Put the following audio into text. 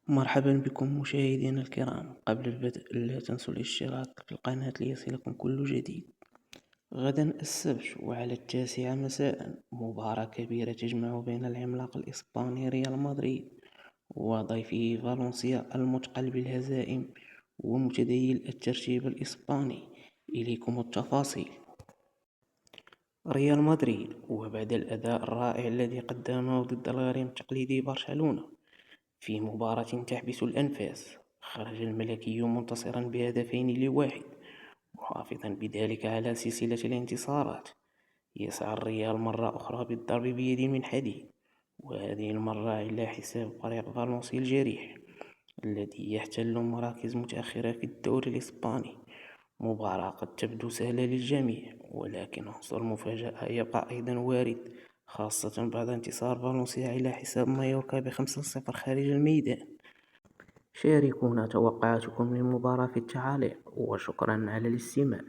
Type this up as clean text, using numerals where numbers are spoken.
مرحبا بكم مشاهدينا الكرام. قبل البدء لا تنسوا الاشتراك في القناة ليصلكم كل جديد. غدا السبت وعلى 9 مساء مباراة كبيرة تجمع بين العملاق الإسباني ريال مدريد وضيفه فالنسيا المثقل بالهزائم ومتديل الترتيب الإسباني. إليكم التفاصيل. ريال مدريد، وبعد الأداء الرائع الذي قدمه ضد الغريم التقليدي برشلونة في مباراة تحبس الأنفاس، خرج الملكي منتصرا ب2-1، محافظا بذلك على سلسلة الانتصارات. يسعى الريال مرة أخرى بالضرب بيد من حديد، وهذه المرة على حساب فريق فالنسيا الجريح الذي يحتل مراكز متأخرة في الدوري الإسباني. مباراة قد تبدو سهلة للجميع، ولكن عنصر المفاجأة يبقى أيضا وارد، خاصة بعد انتصار فالنسيا على حساب مايوركا ب5-0 خارج الميدان. شاركونا توقعاتكم للمباراة في التعاليق، وشكرا على الاستماع.